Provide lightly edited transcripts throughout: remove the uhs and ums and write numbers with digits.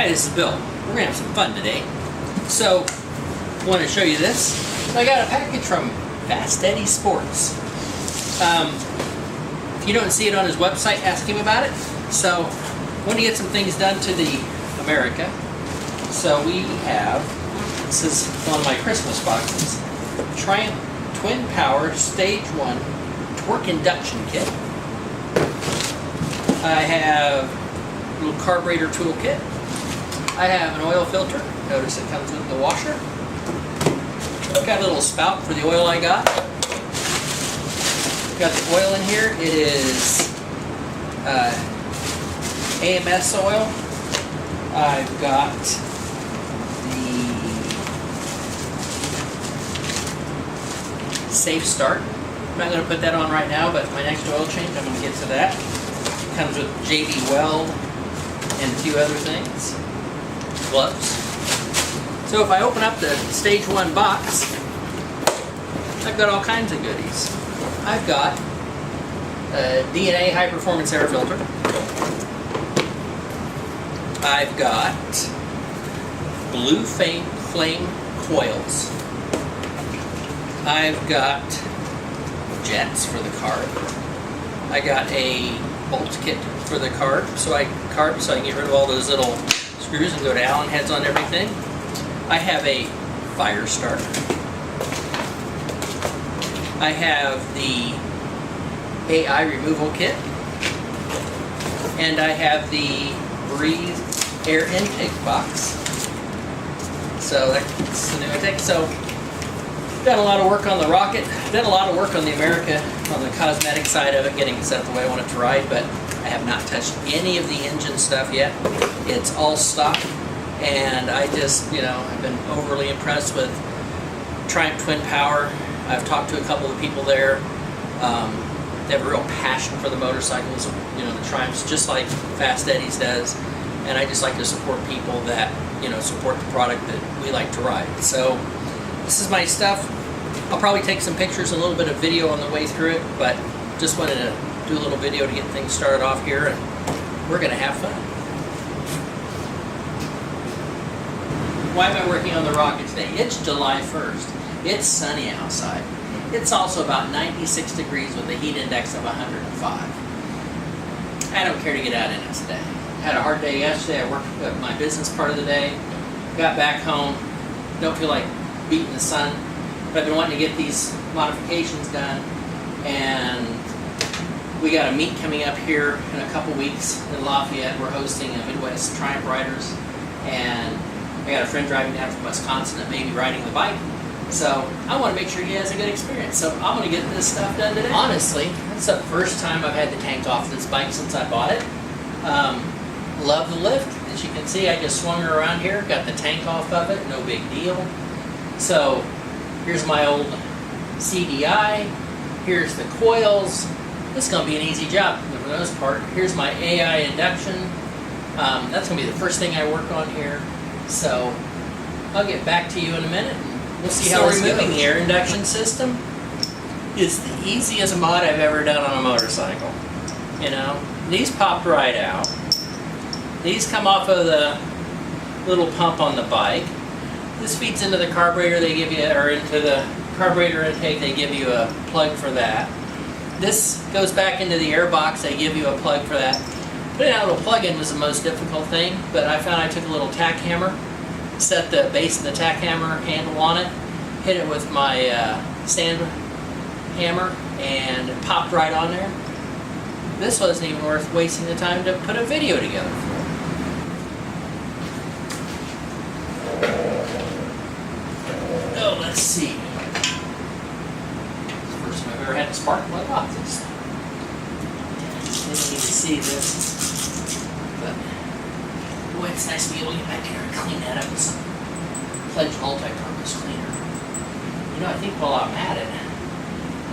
Hi, this is Bill. We're going to have some fun today. So, I want to show you this. I got a package from Eddy Sports. If you don't see it on his website, ask him about it. So, I want to get some things done to the America. So we have, this is one of my Christmas boxes, Triumph Twin Power Stage 1 Torque Induction Kit. I have a little carburetor toolkit. I have an oil filter. Notice it comes with the washer. I've got a little spout for the oil I got. Got the oil in here. It is AMS oil. I've got the Safe Start. I'm not going to put that on right now, but my next oil change, I'm going to get to that. It comes with JB Weld and a few other things. Gloves. So if I open up the Stage 1 box, I've got all kinds of goodies. I've got a DNA high performance air filter. I've got blue flame coils. I've got jets for the carb. I got a bolt kit for the carb, so I can get rid of all those little screws and go to Allen heads on everything. I have a Firestarter. I have the AI removal kit, and I have the Breathe air intake box. So that's the new intake. So done a lot of work on the rocket, done a lot of work on the America, on the cosmetic side of it, getting it set up the way I want it to ride, but I have not touched any of the engine stuff yet. It's all stock, and I just, I've been overly impressed with Triumph Twin Power. I've talked to a couple of people there. They have a real passion for the motorcycles, the Triumphs, just like Fast Eddy's does. And I just like to support people that, support the product that we like to ride. So this is my stuff. I'll probably take some pictures and a little bit of video on the way through it, but just wanted to do a little video to get things started off here, and we're going to have fun. Why am I working on the rocket today? It's July 1st. It's sunny outside. It's also about 96 degrees with a heat index of 105. I don't care to get out in it today. Had a hard day yesterday. I worked my business part of the day. Got back home. Don't feel like beating the sun. But I've been wanting to get these modifications done. And we got a meet coming up here in a couple weeks in Lafayette. We're hosting a Midwest Triumph Riders. And I got a friend driving down from Wisconsin that may be riding the bike. So I want to make sure he has a good experience. So I'm going to get this stuff done today. Honestly, it's the first time I've had the tank off this bike since I bought it. Love the lift. As you can see, I just swung her around here, got the tank off of it, no big deal. So here's my old CDI. Here's the coils. This is going to be an easy job for the most part. Here's my AI induction. That's going to be the first thing I work on here. So I'll get back to you in a minute. We'll see how this goes. Removing the air induction system is the easiest mod I've ever done on a motorcycle. These popped right out. These come off of the little pump on the bike. This feeds into the carburetor. They give you, or into the carburetor intake. They give you a plug for that. This goes back into the airbox. They give you a plug for that. Putting out a little plug-in was the most difficult thing, but I found I took a little tack hammer, set the base of the tack hammer handle on it, hit it with my stand hammer, and it popped right on there. This wasn't even worth wasting the time to put a video together for. Oh, let's see. It's the first time I've ever had a spark plug off this thing. You need to see this. But boy, it's nice to be able to get back here and clean that up with some Pledge multi-purpose cleaner. I think while I'm at it, I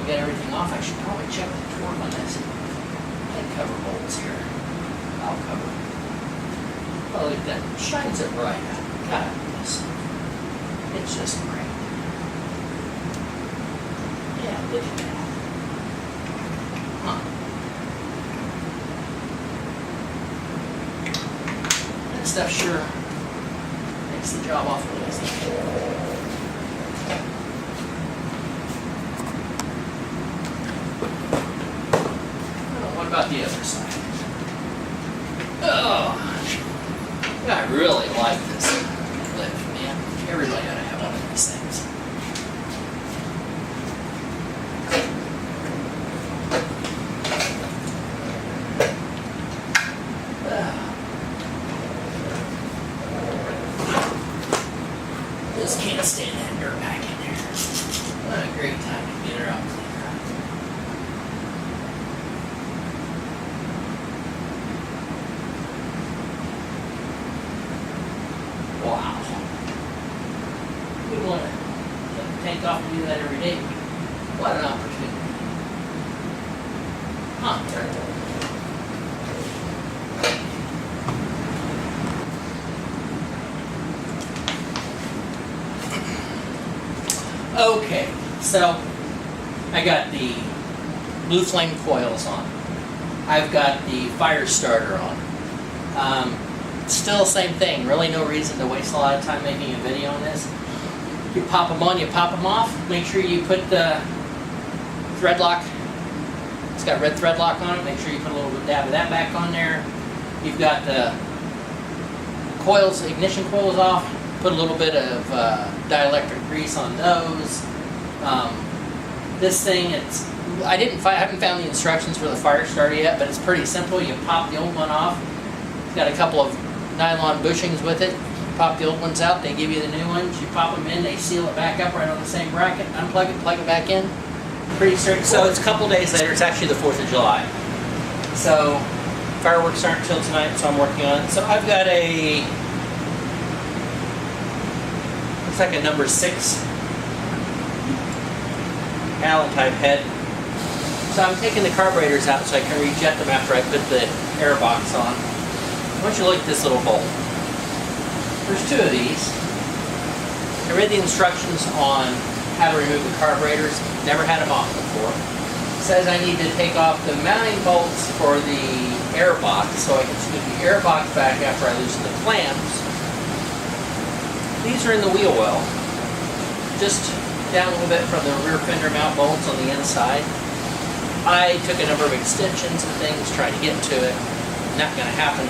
got everything off. I should probably check the torque on this. Head cover bolts here. I'll cover. Oh, look at that. Shines it right out. God, this. It's just great. Yeah, look at that. Huh. That stuff sure makes the job awful easy. Oh, what about the other side? Oh, I really like this lift, man. Everybody ought to have one of these things. Just can't stand that dirt back in there. What a great time to get her out cleaner. Wow. We want to take off and do that every day. What an opportunity. Huh. Okay, so I got the blue flame coils on. I've got the Firestarter on. Still same thing, really no reason to waste a lot of time making a video on this. You pop them on, you pop them off. Make sure you put the thread lock. It's got red thread lock on it. Make sure you put a little dab of that back on there. You've got the coils, ignition coils off. Put a little bit of dielectric grease on those. This thing, I haven't found the instructions for the Firestarter yet, but it's pretty simple. You pop the old one off. It's got a couple of nylon bushings with it. You pop the old ones out, they give you the new ones. You pop them in, they seal it back up right on the same bracket. Unplug it, plug it back in. Pretty straight. So it's a couple days later. It's actually the 4th of July. So fireworks aren't till tonight, so I'm working on it. So I've got a, looks like a number 6 Allen type head. So I'm taking the carburetors out so I can rejet them after I put the airbox on. I want you to look at this little bolt. There's 2 of these. I read the instructions on how to remove the carburetors. Never had them off before. It says I need to take off the mounting bolts for the airbox so I can scoot the airbox back after I loosen the clamps. These are in the wheel well. Just down a little bit from the rear fender mount bolts on the inside. I took a number of extensions and things, tried to get to it. Not going to happen.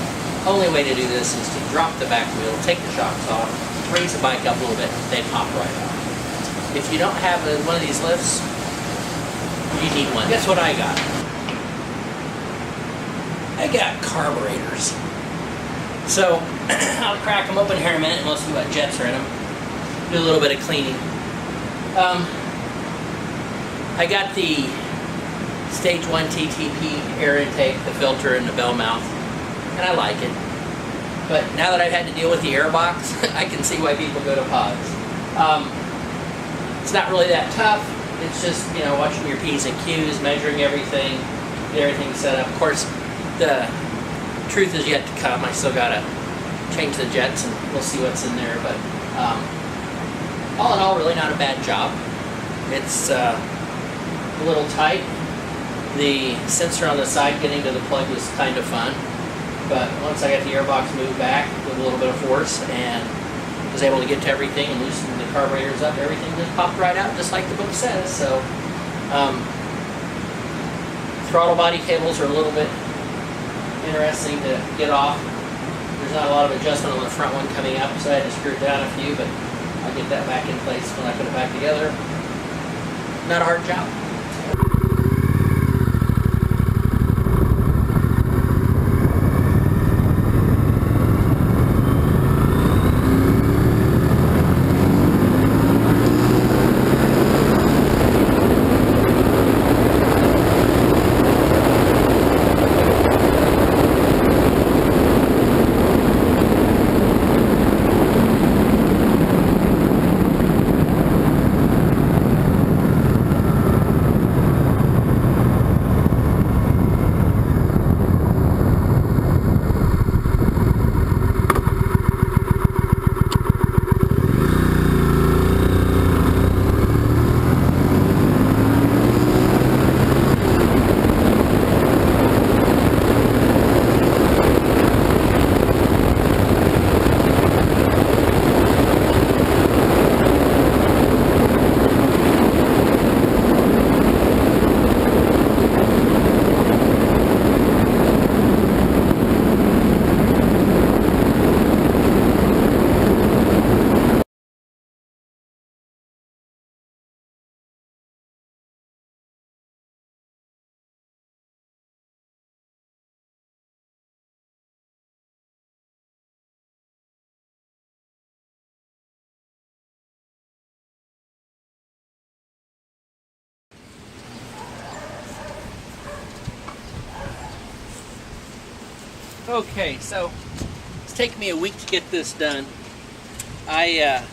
Only way to do this is to drop the back wheel, take the shocks off, raise the bike up a little bit, they pop right off. If you don't have one of these lifts, you need one. Guess what I got? I got carburetors. So I'll crack them open here in a minute and we'll see what jets are in them. Do a little bit of cleaning. I got the Stage 1 TTP air intake, the filter, and the bell mouth, and I like it. But now that I've had to deal with the airbox, I can see why people go to pods. It's not really that tough. It's just, you know, watching your P's and Q's, measuring everything, get everything set up. Of course, the truth is yet to come. I still gotta change the jets and we'll see what's in there. But all in all, really not a bad job. It's a little tight. The sensor on the side getting to the plug was kind of fun. But once I got the airbox moved back with a little bit of force and was able to get to everything and loosen the carburetors up, everything just popped right out just like the book says. So throttle body cables are a little bit interesting to get off. There's not a lot of adjustment on the front one coming up, so I had to screw it down a few, but I'll get that back in place when I put it back together. Not a hard job. Okay, so it's taken me a week to get this done. I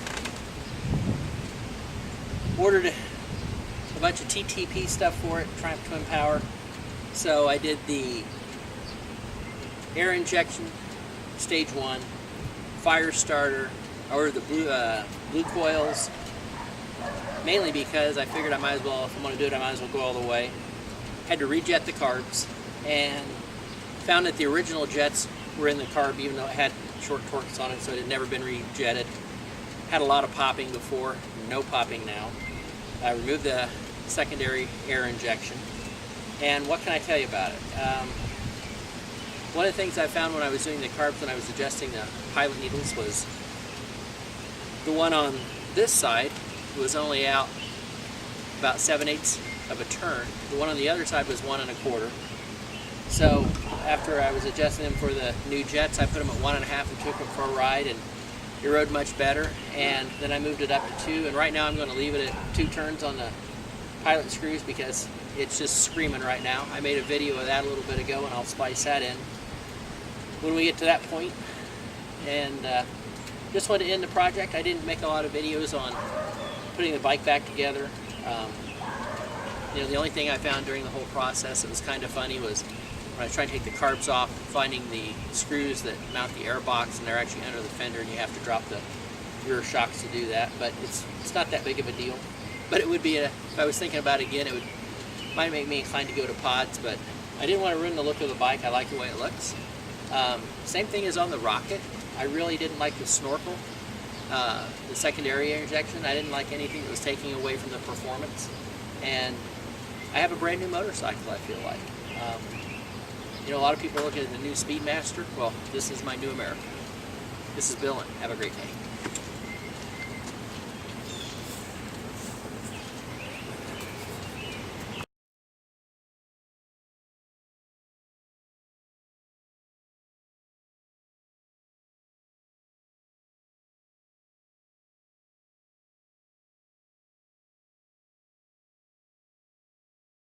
ordered a bunch of TTP stuff for it, Triumph Twin Power. So I did the air injection, stage 1, Firestarter. I ordered the blue coils, mainly because I figured I might as well, if I'm going to do it, I might as well go all the way. Had to rejet the carbs, and found that the original jets were in the carb, even though it had short torques on it, so it had never been rejetted. Had a lot of popping before, no popping now. I removed the secondary air injection, and what can I tell you about it? One of the things I found when I was doing the carbs and I was adjusting the pilot needles was the one on this side was only out about 7/8 of a turn. The one on the other side was 1 1/4. So after I was adjusting them for the new jets, I put them at 1 1/2 and took them for a ride, and it rode much better. And then I moved it up to 2, and right now I'm going to leave it at 2 turns on the pilot screws because it's just screaming right now. I made a video of that a little bit ago, and I'll splice that in when we get to that point. And just wanted to end the project. I didn't make a lot of videos on putting the bike back together. You know, the only thing I found during the whole process that was kind of funny was when I was trying to take the carbs off, finding the screws that mount the airbox, and they're actually under the fender, and you have to drop the rear shocks to do that. But it's not that big of a deal. But it would be, if I was thinking about it again, it might make me inclined to go to pods, but I didn't want to ruin the look of the bike. I like the way it looks. Same thing as on the Rocket. I really didn't like the snorkel, the secondary air injection. I didn't like anything that was taking away from the performance. And I have a brand new motorcycle, I feel like. You know, a lot of people are looking at the new Speedmaster. Well, this is my new America. This is Bill, and have a great day.